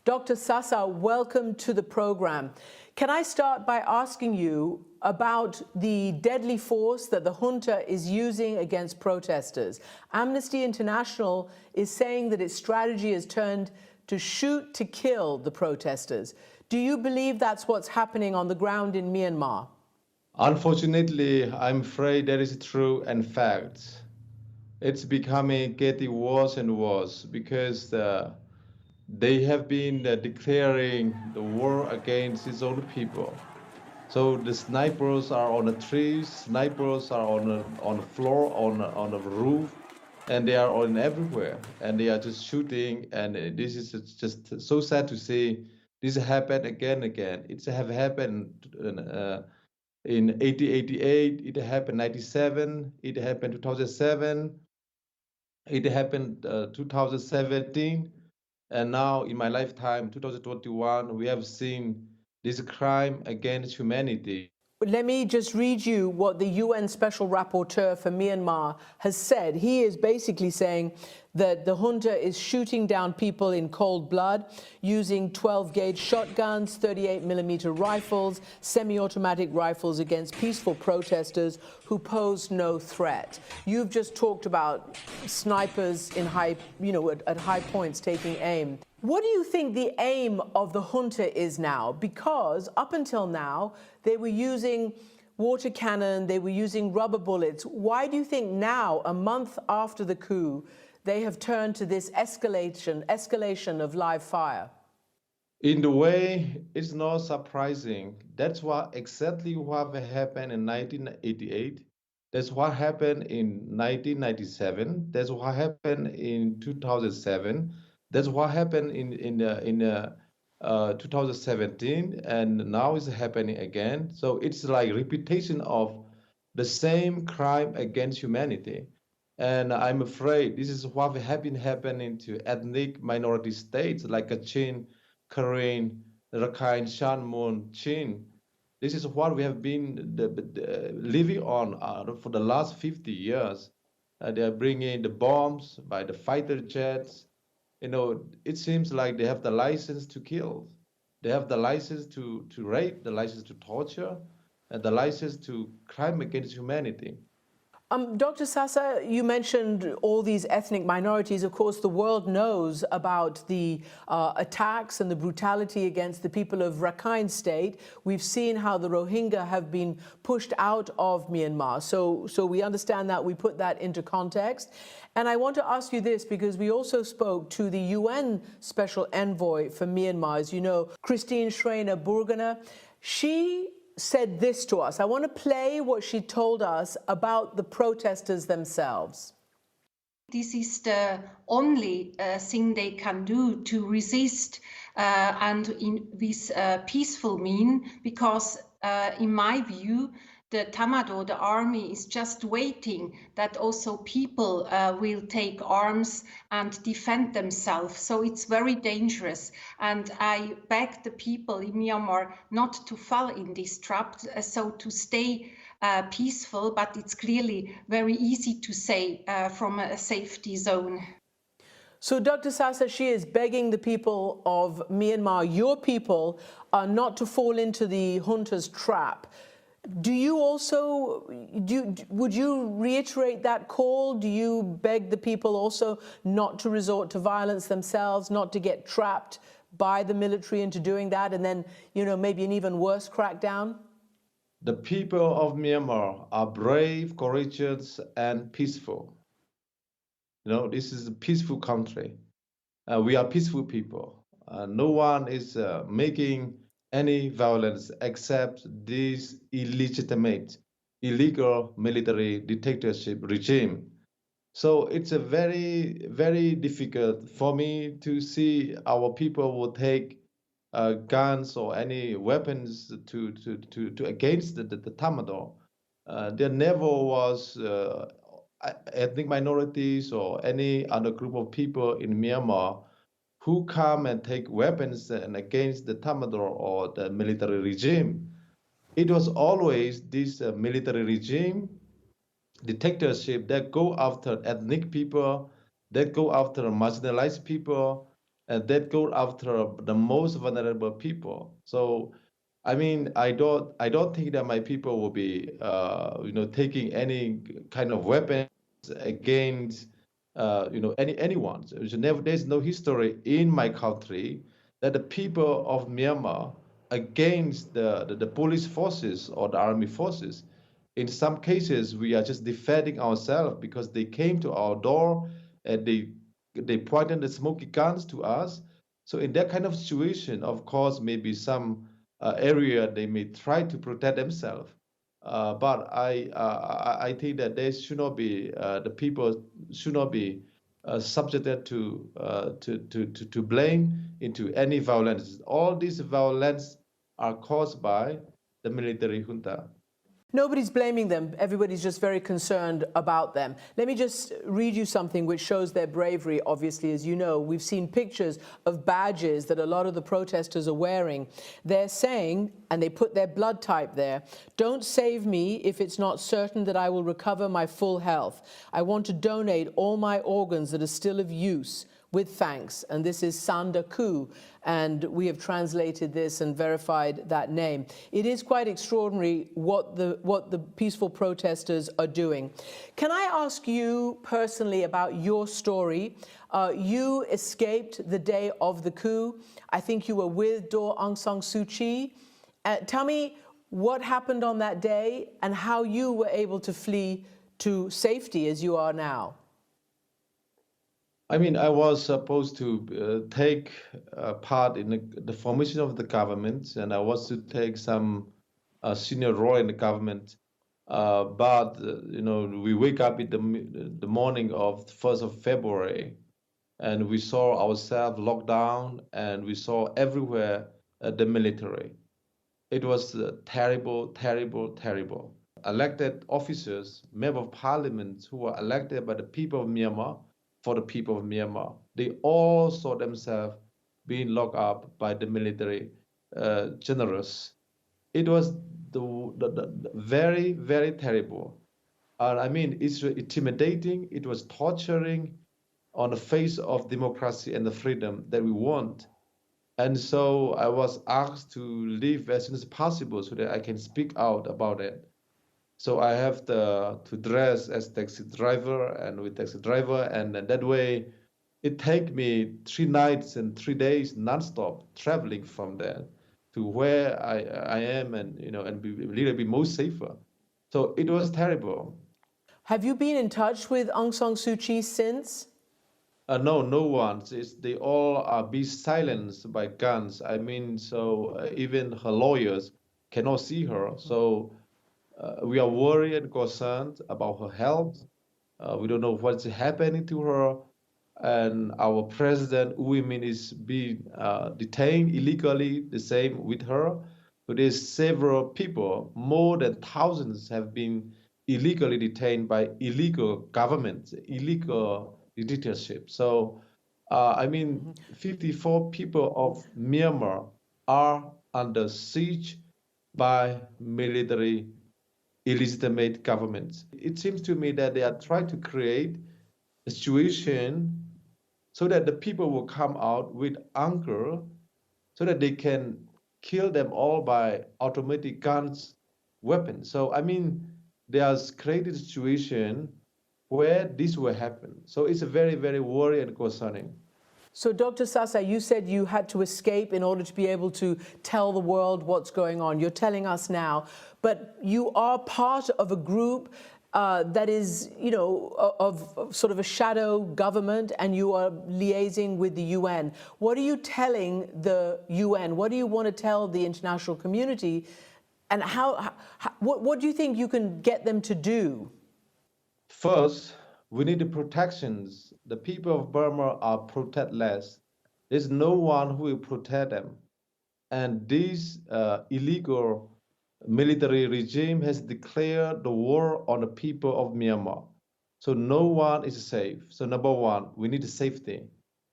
Dr. Sasa, welcome to the program. Can I start by asking you about the deadly force that the junta is using against protesters? Amnesty International is saying that its strategy has turned to shoot to kill the protesters. Do you believe that's what's happening on the ground in Myanmar? Unfortunately, I'm afraid that is true and fact. It's getting worse and worse because they have been declaring the war against its own people. So the snipers are on the trees, snipers are on the floor, on the roof, and they are on everywhere, and they are just shooting. And this is just so sad to see. This happened again and again. It have happened in 1888. It happened 97. It happened 2007. It happened 2017, and now in my lifetime, 2021, we have seen this crime against humanity. Let me just read you what the UN Special Rapporteur for Myanmar has said. He is basically saying that the junta is shooting down people in cold blood using 12-gauge shotguns, 38-millimeter rifles, semi-automatic rifles against peaceful protesters who pose no threat. You've just talked about snipers in at high points taking aim. What do you think the aim of the junta is now? Because up until now, they were using water cannon, they were using rubber bullets. Why do you think now, a month after the coup, they have turned to this escalation of live fire? In the way, it's not surprising. That's exactly what happened in 1988. That's what happened in 1997. That's what happened in 2007. That's what happened in 2017, and now it's happening again. So it's like repetition of the same crime against humanity. And I'm afraid this is what has been happening to ethnic minority states like Kachin, Karen, Rakhine, Shan, Chin. This is what we have been living on for the last 50 years. They are bringing the bombs by the fighter jets. It seems like they have the license to kill. They have the license to rape, the license to torture, and the license to crime against humanity. Dr. Sasa, you mentioned all these ethnic minorities. Of course, the world knows about the attacks and the brutality against the people of Rakhine State. We've seen how the Rohingya have been pushed out of Myanmar. So we understand that. We put that into context. And I want to ask you this, because we also spoke to the UN Special Envoy for Myanmar, as you know, Christine Schreiner Burgener. She said this to us. I want to play what she told us about the protesters themselves. This is the only thing they can do to resist and in this peaceful mean, because in my view, the Tamado, the army, is just waiting that also people will take arms and defend themselves. So it's very dangerous. And I beg the people in Myanmar not to fall in this trap, so to stay peaceful, but it's clearly very easy to say from a safety zone. So Dr. Sasa, she is begging the people of Myanmar, your people, not to fall into the junta's trap. Do you also, would you reiterate that call? Do you beg the people also not to resort to violence themselves, not to get trapped by the military into doing that, and then, maybe an even worse crackdown? The people of Myanmar are brave, courageous, and peaceful. This is a peaceful country. We are peaceful people. No one is making any violence except this illegitimate, illegal military dictatorship regime. So it's a very, very difficult for me to see our people will take guns or any weapons to against the Tamado. There never was ethnic minorities or any other group of people in Myanmar who come and take weapons and against the Tamador or the military regime. It was always this military regime, dictatorship that go after ethnic people, that go after marginalized people, and that go after the most vulnerable people. So, I mean, I don't think that my people will be, taking any kind of weapons against, anyone. There's no history in my country that the people of Myanmar against the police forces or the army forces. In some cases, we are just defending ourselves because they came to our door and they pointed the smoky guns to us. So in that kind of situation, of course, maybe some area they may try to protect themselves. But I think that they should not be the people should not be subjected to blame into any violence. All these violence are caused by the military junta. Nobody's blaming them. Everybody's just very concerned about them. Let me just read you something which shows their bravery, obviously. As you know, we've seen pictures of badges that a lot of the protesters are wearing. They're saying, and they put their blood type there, "Don't save me if it's not certain that I will recover my full health. I want to donate all my organs that are still of use. With thanks." And this is Sanda Ku, and we have translated this and verified that name. It is quite extraordinary what the peaceful protesters are doing. Can I ask you personally about your story? You escaped the day of the coup. I think you were with Daw Aung San Suu Kyi. Tell me what happened on that day and how you were able to flee to safety as you are now. I mean, I was supposed to take part in the formation of the government, and I was to take some senior role in the government. But we wake up in the morning of the 1st of February, and we saw ourselves locked down, and we saw everywhere the military. It was terrible, terrible, terrible. Elected officers, members of parliament who were elected by the people of Myanmar for the people of Myanmar, they all saw themselves being locked up by the military generals. It was the very, very terrible. I mean, it's intimidating. It was torturing on the face of democracy and the freedom that we want. And so I was asked to leave as soon as possible so that I can speak out about it. So I have to dress as taxi driver and with taxi driver, and that way it take me 3 nights and 3 days nonstop traveling from there to where I am, and be a little bit more safer. So it was terrible. Have you been in touch with Aung San Suu Kyi since? No, no one. They all are be silenced by guns. I mean, so even her lawyers cannot see her. So we are worried and concerned about her health. We don't know what's happening to her. And our president, Wu Min, is being detained illegally, the same with her. So there's several people, more than thousands, have been illegally detained by illegal government, illegal dictatorship. So, I mean, 54 people of Myanmar are under siege by military illegitimate governments. It seems to me that they are trying to create a situation so that the people will come out with anger so that they can kill them all by automatic guns weapons. So I mean, there's created a situation where this will happen. So it's a very, very worrying and concerning. So, Dr. Sasa, you said you had to escape in order to be able to tell the world what's going on. You're telling us now, but you are part of a group that is, of sort of a shadow government, and you are liaising with the UN. What are you telling the UN? What do you want to tell the international community? And what do you think you can get them to do? First, we need the protections. The people of Burma are protectless. There's no one who will protect them. And this illegal military regime has declared the war on the people of Myanmar. So no one is safe. So number one, we need safety.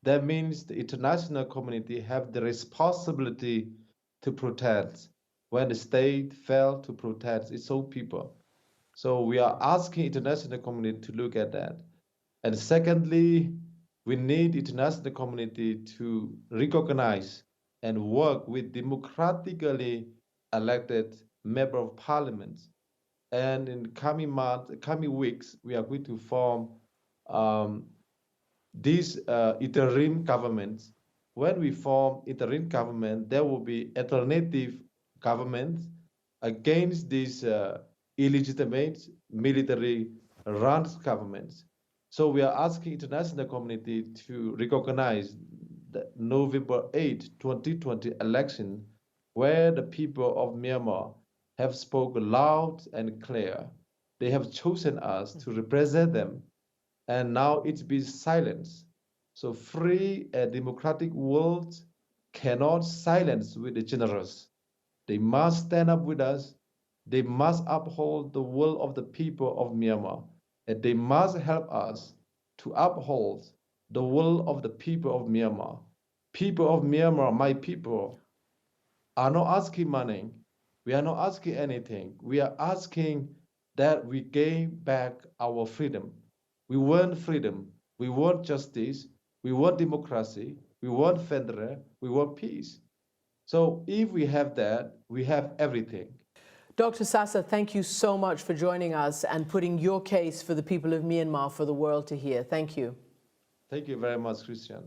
That means the international community have the responsibility to protect when the state failed to protect its own people. So we are asking international community to look at that. And secondly, We need international community to recognize and work with democratically elected member of parliament. And in coming months, coming weeks, we are going to form um, these interim governments. When we form interim government, there will be alternative governments against these illegitimate military-run governments. So we are asking international community to recognize the November 8, 2020 election, where the people of Myanmar have spoken loud and clear. They have chosen us to represent them, and now it's been silenced. So free and democratic world cannot silence with the generous. They must stand up with us. They must uphold the will of the people of Myanmar, and they must help us to uphold the will of the people of Myanmar. People of Myanmar, my people, are not asking money. We are not asking anything. We are asking that we gain back our freedom. We want freedom. We want justice. We want democracy. We want federal. We want peace. So if we have that, we have everything. Dr. Sasa, thank you so much for joining us and putting your case for the people of Myanmar for the world to hear. Thank you. Thank you very much, Christian.